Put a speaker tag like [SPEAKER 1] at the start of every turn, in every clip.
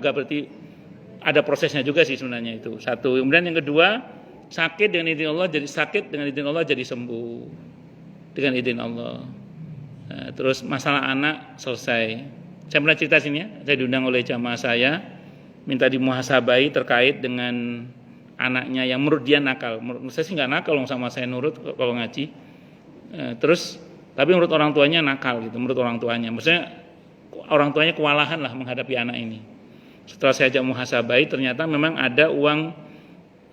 [SPEAKER 1] enggak berarti ada prosesnya juga sih sebenarnya itu. Satu. Kemudian yang kedua, sakit dengan izin Allah jadi sakit, dengan izin Allah jadi sembuh dengan izin Allah. Nah, terus masalah anak selesai. Saya pernah cerita sini ya, saya diundang oleh jamaah saya, minta dimuhasabai terkait dengan anaknya yang menurut dia nakal. Menurut saya sih nggak nakal, sama saya nurut kalau ngaji. Terus tapi menurut orang tuanya nakal gitu, menurut orang tuanya. Maksudnya orang tuanya kewalahan lah menghadapi anak ini. Setelah saya ajak muhasabai, ternyata memang ada uang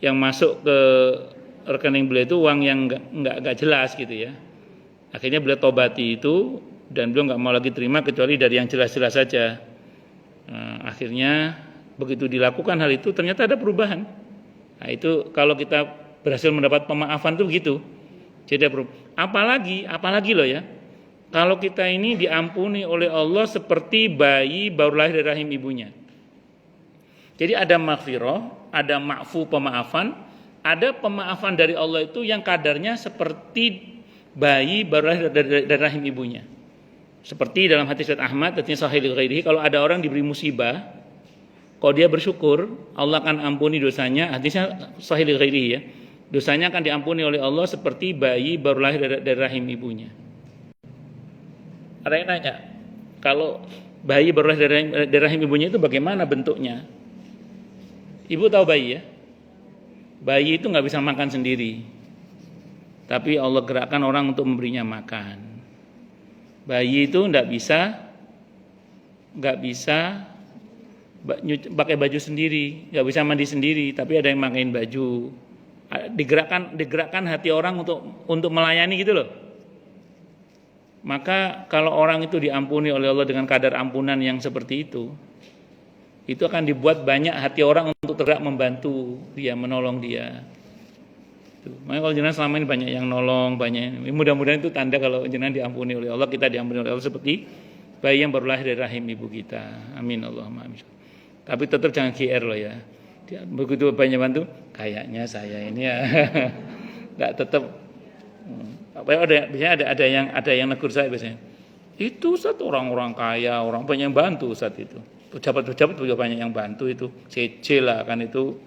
[SPEAKER 1] yang masuk ke rekening beliau itu uang yang nggak jelas gitu ya. Akhirnya beliau tobati itu dan beliau nggak mau lagi terima kecuali dari yang jelas-jelas saja. Akhirnya begitu dilakukan hal itu ternyata ada perubahan. Nah itu kalau kita berhasil mendapat pemaafan tuh begitu. Jadi apalagi loh ya. Kalau kita ini diampuni oleh Allah seperti bayi baru lahir dari rahim ibunya. Jadi ada maghfirah, ada ma'fu pemaafan, ada pemaafan dari Allah itu yang kadarnya seperti bayi baru lahir dari rahim ibunya. Seperti dalam hadis riwayat Ahmad, hadis sahih ghairihi, kalau ada orang diberi musibah, kalau dia bersyukur, Allah akan ampuni dosanya. Hadisnya sahih ghairihi ya. Dosanya akan diampuni oleh Allah seperti bayi baru lahir dari rahim ibunya. Ada yang nanya, kalau bayi baru lahir dari rahim ibunya itu bagaimana bentuknya? Ibu tahu bayi ya? Bayi itu nggak bisa makan sendiri, tapi Allah gerakkan orang untuk memberinya makan. Bayi itu nggak bisa pakai baju sendiri, nggak bisa mandi sendiri, tapi ada yang makain baju. Digerakkan hati orang untuk melayani gitu loh. Maka kalau orang itu diampuni oleh Allah dengan kadar ampunan yang seperti itu akan dibuat banyak hati orang untuk tergerak membantu dia, menolong dia. Makanya kalau jenengan selama ini banyak yang nolong, mudah-mudahan itu tanda kalau jenengan diampuni oleh Allah, kita diampuni oleh Allah seperti bayi yang baru lahir dari rahim ibu kita. Amin Allahumma amin. Tapi tetap jangan GR loh ya. Begitu banyak bantu, kayaknya saya ini ya nggak tetap. Biasanya ada yang negur saya biasanya. Itu Ustaz orang-orang kaya, orang banyak yang bantu Ustaz itu. Pejabat-pejabat juga banyak yang bantu itu. CC lah kan itu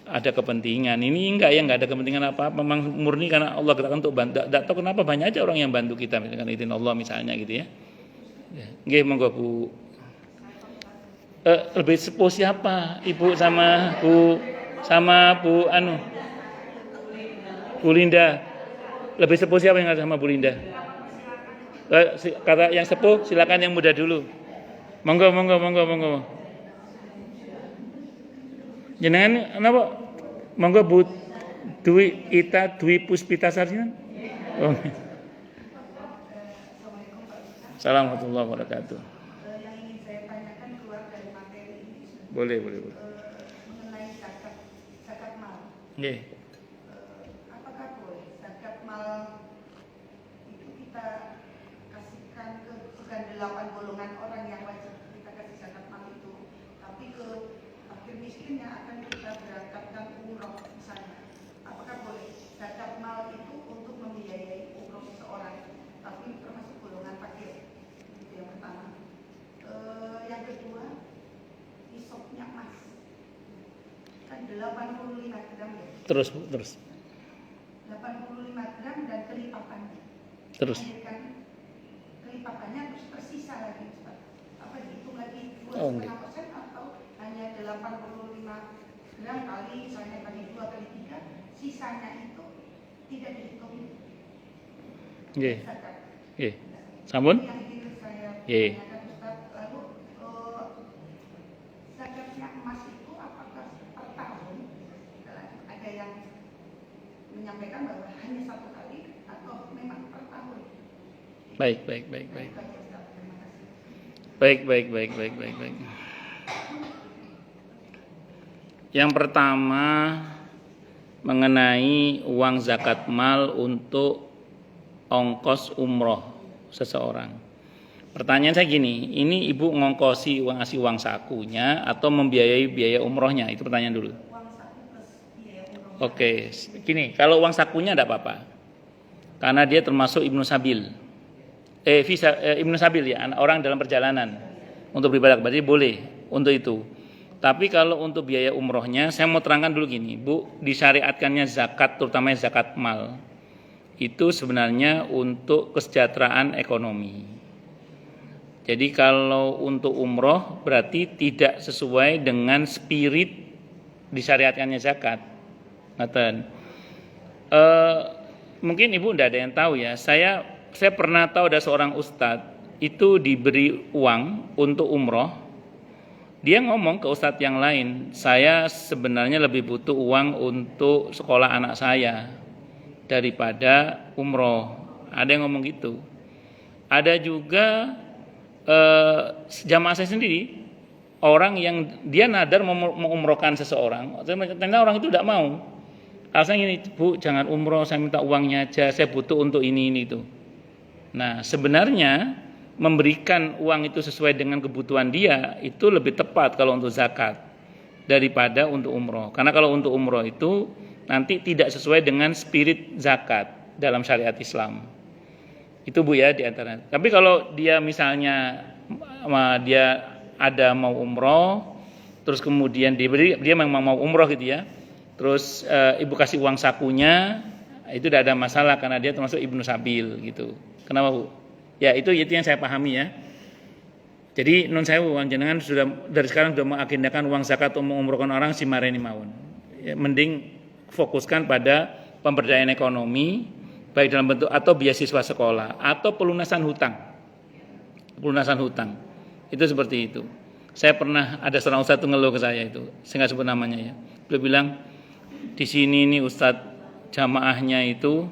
[SPEAKER 1] ada kepentingan. Ini enggak ada kepentingan apa-apa. Memang murni karena Allah gerakkan untuk bantu. Enggak tahu kenapa banyak aja orang yang bantu kita dengan izin Allah misalnya gitu ya. Nggih monggo Bu. Lebih sepuh siapa? Ibu sama Bu Bu Linda. Lebih sepuh siapa yang ada sama Bu Linda? Kata yang sepuh silakan yang muda dulu. Monggo. Jenengan napa? Monggo Bu Dwi Puspitasari. Oh. Assalamualaikum warahmatullahi wabarakatuh.
[SPEAKER 2] Yang ingin saya tanyakan keluar dari materi ini.
[SPEAKER 1] Boleh.
[SPEAKER 2] Mengenai zakat mal.
[SPEAKER 1] Nggih.
[SPEAKER 2] Apakah boleh zakat mal itu kita kasihkan ke bukan 8 golongan orang yang wajib kita kasih zakat mal itu, tapi ke fakir miskin yang akan kita berangkatkan umroh misalnya. Apakah boleh zakat mal itu untuk membiayai umroh seseorang, tapi termasuk golongan fakir? Itu yang pertama. Yang kedua, isopnya emas kan 85 gram ya.
[SPEAKER 1] Terus.
[SPEAKER 2] 85 gram dan kelipatannya.
[SPEAKER 1] Terus.
[SPEAKER 2] Kelipatannya terus tersisa lagi, Ustaz. Apa dihitung lagi 2,5% atau hanya 85 gram kali misalnya kali 2 kali 3, sisanya itu tidak dihitung.
[SPEAKER 1] Nggih. Sampun?
[SPEAKER 2] Yang ingin saya
[SPEAKER 1] Nggih.
[SPEAKER 2] tanyakan, Ustaz, lalu zakatnya emas itu apakah per tahun? Ada yang menyampaikan bahwa hanya 1 kali atau memang per tahun?
[SPEAKER 1] Baik. Yang pertama mengenai uang zakat mal untuk ongkos umroh seseorang. Pertanyaan saya gini, ini ibu ngongkosi ngasih uang sakunya atau membiayai biaya umrohnya? Itu pertanyaan dulu.
[SPEAKER 2] Uang saku plus biaya umroh.
[SPEAKER 1] Oke, gini, kalau uang sakunya enggak apa-apa. Karena dia termasuk Ibnu Sabil. Ibnu Sabil ya, orang dalam perjalanan untuk beribadah, berarti boleh untuk itu. Tapi kalau untuk biaya umrohnya, saya mau terangkan dulu gini, Bu, disyariatkannya zakat, terutama zakat mal, itu sebenarnya untuk kesejahteraan ekonomi. Jadi kalau untuk umroh berarti tidak sesuai dengan spirit disyariatkannya zakat. Ngaten. Mungkin Ibu tidak ada yang tahu ya. Saya pernah tahu ada seorang ustadz itu diberi uang untuk umroh. Dia ngomong ke ustadz yang lain, saya sebenarnya lebih butuh uang untuk sekolah anak saya daripada umroh. Ada yang ngomong gitu. Ada juga jamaah saya sendiri, orang yang dia nadar mengumrohkan seseorang, ternyata orang itu tidak mau. Alasannya gini, Bu, jangan umroh, saya minta uangnya aja, saya butuh untuk ini itu. Nah, sebenarnya memberikan uang itu sesuai dengan kebutuhan dia itu lebih tepat kalau untuk zakat daripada untuk umroh. Karena kalau untuk umroh itu nanti tidak sesuai dengan spirit zakat dalam syariat Islam. Itu Bu ya di antara. Tapi kalau dia misalnya dia ada mau umroh, terus kemudian dia memang mau umroh gitu ya. Terus Ibu kasih uang sakunya, itu tidak ada masalah karena dia termasuk Ibnu Sabil gitu. Kenapa Bu? Ya itu yang saya pahami ya. Jadi nun sewu jenengan sudah dari sekarang sudah mengagendakan uang zakat untuk mengumrohkan orang si mareni mawon. Ya, mending fokuskan pada pemberdayaan ekonomi baik dalam bentuk atau beasiswa sekolah atau pelunasan hutang. Pelunasan hutang. Itu seperti itu. Saya pernah ada seorang ustadz ngeluh ke saya itu, saya nggak sebut namanya ya. Beliau bilang di sini nih ustadz jamaahnya itu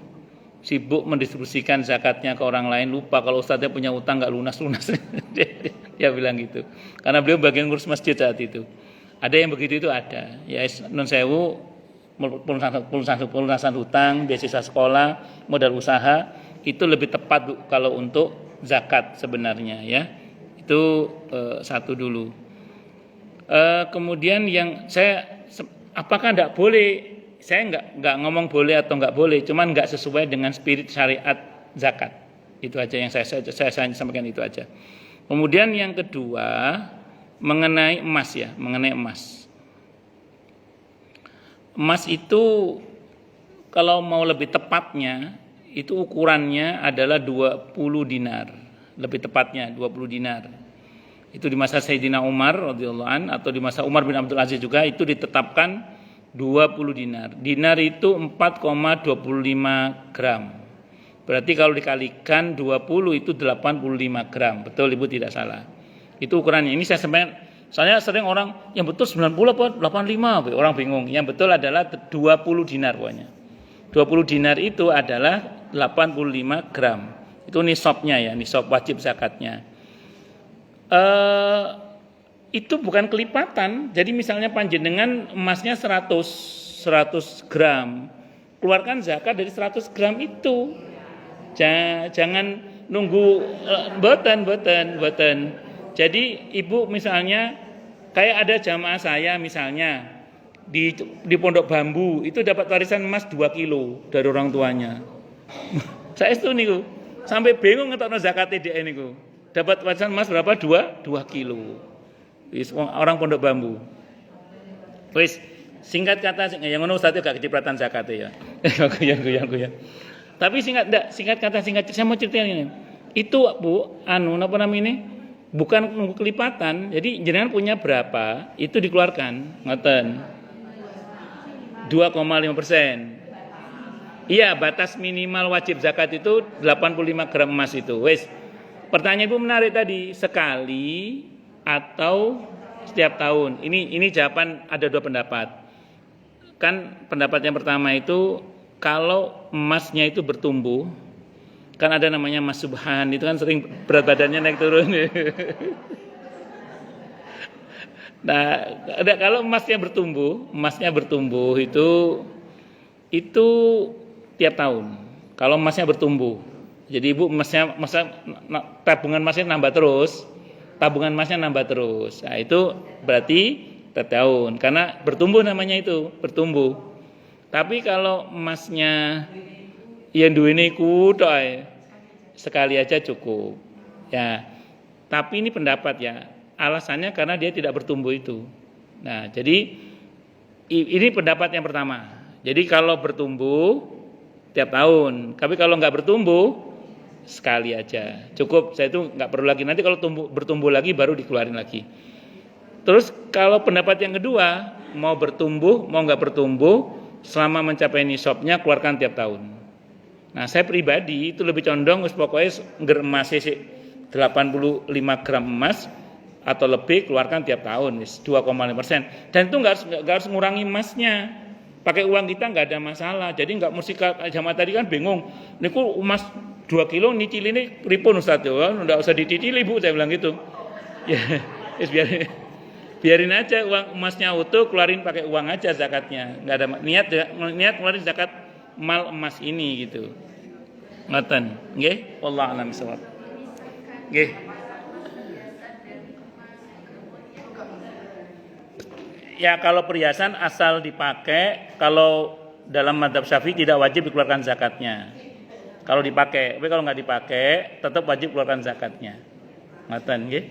[SPEAKER 1] sibuk mendistribusikan zakatnya ke orang lain, lupa kalau ustadznya punya utang nggak lunas-lunas. Dia bilang gitu. Karena beliau bagian ngurus masjid saat itu. Ada yang begitu itu ada. Ya non sewu pelunasan hutang, beasiswa sekolah, modal usaha itu lebih tepat Bu, kalau untuk zakat sebenarnya ya. Itu satu dulu. Kemudian yang saya apakah tidak boleh? Saya nggak ngomong boleh atau nggak boleh, cuman nggak sesuai dengan spirit syariat zakat. Itu aja yang saya sampaikan itu aja. Kemudian yang kedua mengenai emas ya, mengenai emas. Emas itu kalau mau lebih tepatnya itu ukurannya adalah 20 dinar. Lebih tepatnya 20 dinar. Itu di masa Sayyidina Umar radhiyallahu an atau di masa Umar bin Abdul Aziz juga itu ditetapkan 20 dinar. Dinar itu 4,25 gram. Berarti kalau dikalikan 20 itu 85 gram. Betul Ibu tidak salah. Itu ukurannya. Ini saya sering orang yang betul 90 apa 85, orang bingung. Yang betul adalah 20 dinar pokoknya. 20 dinar itu adalah 85 gram. Itu nisabnya ya, nisab wajib zakatnya. Itu bukan kelipatan. Jadi misalnya panjenengan emasnya 100 gram, keluarkan zakat dari 100 gram itu. Jangan nunggu boten. Jadi Ibu misalnya kayak ada jamaah saya misalnya di Pondok Bambu itu dapat warisan emas 2 kilo dari orang tuanya. Saya itu niku sampai bingung ngetokno zakate dhek niku. Dapat warisan emas berapa? 2 kilo. Orang Pondok Bambu. Wis singkat kata yang ngono Ustaz gak kecipratan zakat ya. Goyang. Tapi singkat kata saya mau ceritain ini. Itu Bu, napa namanya? Bukan nunggu kelipatan. Jadi jenengan punya berapa, itu dikeluarkan. Ngoten. 2,5%. Iya, batas minimal wajib zakat itu 85 gram emas itu. Wis. Pertanyaan Ibu menarik tadi, sekali atau setiap tahun. Ini jawaban ada 2 pendapat. Kan pendapat yang pertama itu kalau emasnya itu bertumbuh, kan ada namanya emas subhan, itu kan sering berat badannya naik turun. Nah, kalau emasnya bertumbuh itu tiap tahun. Kalau emasnya bertumbuh. Jadi Ibu tabungan emasnya nambah terus. Nah, itu berarti tiap tahun karena bertumbuh namanya itu, bertumbuh. Tapi kalau emasnya yang duwene kutok sekali aja cukup. Ya. Tapi ini pendapat ya. Alasannya karena dia tidak bertumbuh itu. Nah, jadi ini pendapat yang pertama. Jadi kalau bertumbuh tiap tahun, tapi kalau nggak bertumbuh sekali aja, cukup. Saya itu nggak perlu lagi. Nanti kalau bertumbuh lagi baru dikeluarin lagi. Terus kalau pendapat yang kedua, mau bertumbuh, mau nggak bertumbuh, selama mencapai nisabnya keluarkan tiap tahun. Nah, saya pribadi itu lebih condong pokoknya emas 85 gram emas atau lebih keluarkan tiap tahun 2,5%. Dan itu nggak harus ngurangi emasnya. Pakai uang kita nggak ada masalah. Jadi nggak mesti sama tadi kan bingung. Niku emas 2 kilo nyicil ini pripun Ustaz? Nggak usah dicicili Bu, saya bilang gitu. Ya, biarin aja uang emasnya utuh, keluarin pakai uang aja zakatnya. Nggak ada niat keluarin zakat mal emas ini gitu. Ngoten, nggih? Wallahu a'lam bishawab. Nggih. Ya kalau perhiasan asal dipakai, kalau dalam mazhab Syafi'i tidak wajib dikeluarkan zakatnya. Kalau dipakai, tapi kalau nggak dipakai tetap wajib keluarkan zakatnya. Ngoten nggih.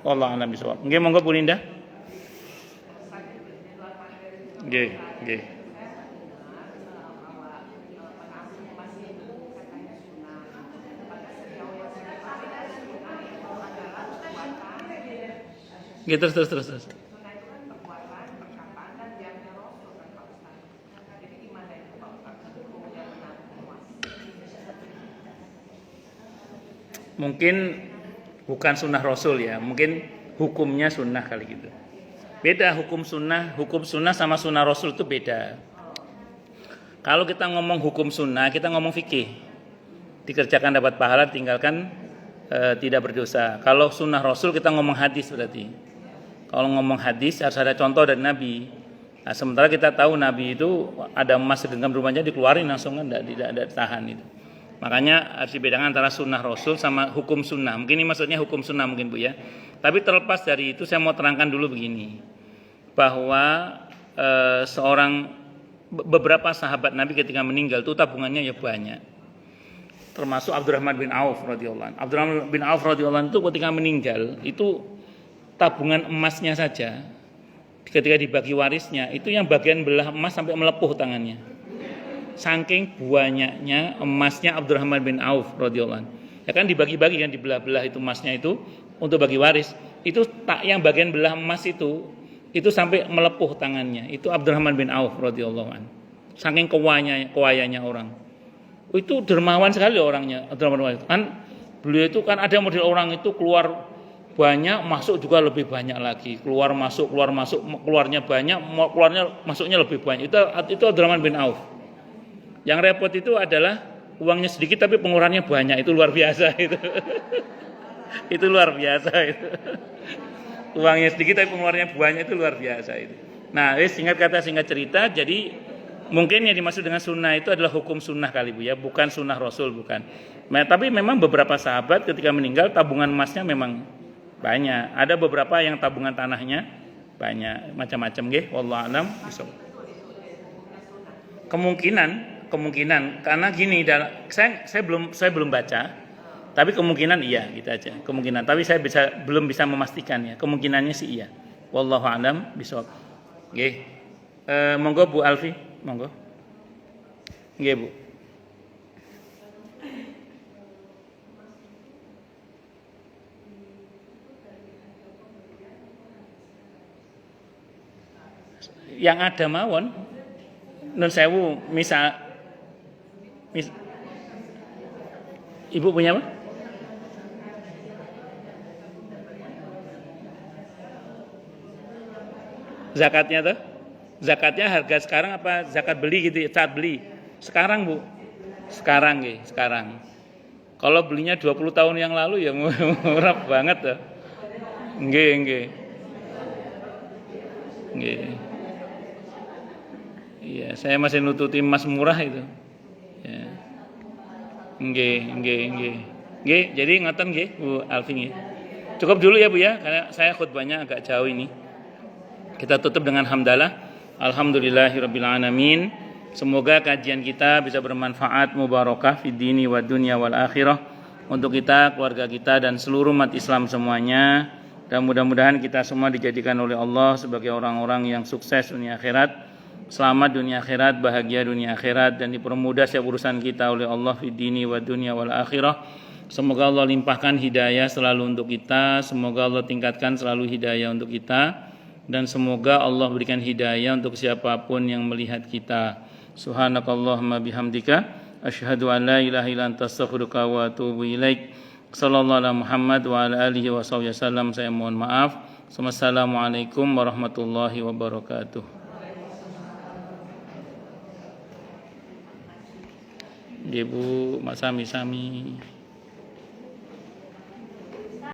[SPEAKER 1] Wallahu a'lam bishawab. Nggih, monggo Bu Linda. Nggih, nggih. Nggih, terus. Mungkin bukan sunnah Rasul ya, mungkin hukumnya sunnah kali gitu. Beda hukum sunnah sama sunnah Rasul itu beda. Kalau kita ngomong hukum sunnah, kita ngomong fikih. Dikerjakan dapat pahala, tinggalkan tidak berdosa. Kalau sunnah Rasul kita ngomong hadis berarti. Kalau ngomong hadis harus ada contoh dari Nabi. Nah, sementara kita tahu Nabi itu ada emas segenggam rumahnya dikeluarin langsung kan tidak tahan itu. Makanya harus dibedakan antara sunnah Rasul sama hukum sunnah. Mungkin ini maksudnya hukum sunnah mungkin Bu ya. Tapi terlepas dari itu saya mau terangkan dulu begini. Bahwa beberapa sahabat Nabi ketika meninggal itu tabungannya ya banyak. Termasuk Abdurrahman bin Auf radhiyallahu anhu. Abdurrahman bin Auf radhiyallahu anhu itu ketika meninggal itu tabungan emasnya saja ketika dibagi warisnya itu yang bagian belah emas sampai melepuh tangannya. Saking banyaknya emasnya Abdurrahman bin Auf radhiyallahu anhu. Ya kan dibagi-bagi kan dibelah-belah itu emasnya itu untuk bagi waris. Itu tak yang bagian belah emas itu sampai melepuh tangannya. Itu Abdurrahman bin Auf radhiyallahu anhu. Saking kewayanya orang. Itu dermawan sekali orangnya Abdurrahman bin Auf. Kan beliau itu kan ada model orang itu keluar banyak, masuk juga lebih banyak lagi. Keluar masuk, keluarnya banyak, keluarnya masuknya lebih banyak. Itu Abdurrahman bin Auf. Yang repot itu adalah uangnya sedikit tapi pengeluarannya banyak. Itu luar biasa itu. Itu luar biasa itu. Uangnya sedikit tapi pengeluarannya banyak itu luar biasa itu. Nah, singkat cerita, jadi mungkin yang dimaksud dengan sunnah itu adalah hukum sunnah kali Bu ya, bukan sunnah Rasul bukan. Nah, tapi memang beberapa sahabat ketika meninggal tabungan emasnya memang banyak. Ada beberapa yang tabungan tanahnya banyak, macam-macam nggih. Wallahu a'lam bishawab. Kemungkinan karena gini, saya belum baca, tapi kemungkinan iya gitu aja. Kemungkinan, tapi saya belum bisa memastikan ya. Kemungkinannya sih iya. Wallahu a'lam bishawab. Nggih. Monggo Bu Alfi, monggo. Nggih Bu. Yang ada mawon nun sewu misal Ibu punya apa? Zakatnya tuh? Zakatnya harga sekarang apa zakat beli gitu ya, saat beli? Sekarang Bu. Sekarang. Kalau belinya 20 tahun yang lalu ya murah banget tuh. Nggih. Iya, saya masih nututi emas murah itu. Ya. Nggih, jadi ngoten nggih Bu Alfi nggih. Cukup dulu ya Bu ya, karena saya khutbahnya agak jauh ini. Kita tutup dengan hamdalah. Alhamdulillahirabbil alamin. Semoga kajian kita bisa bermanfaat, mubarakah fid dini wad dunya wal akhirah untuk kita, keluarga kita dan seluruh umat Islam semuanya. Dan mudah-mudahan kita semua dijadikan oleh Allah sebagai orang-orang yang sukses dunia akhirat, selamat dunia akhirat, bahagia dunia akhirat, dan dipermudah setiap urusan kita oleh Allah fid dini wa dunya wal akhirah. Semoga Allah limpahkan hidayah selalu untuk kita, semoga Allah tingkatkan selalu hidayah untuk kita, dan semoga Allah berikan hidayah untuk siapapun yang melihat kita. Subhanakallahumma bihamdika asyhadu an la ilaha illa anta astaghfiruka wa atubu ilaik. Sallallahu ala Muhammad wa ala alihi wa sahbihi wasallam. Saya mohon maaf. Wassalamualaikum warahmatullahi wabarakatuh. Ibu, Mas Sami.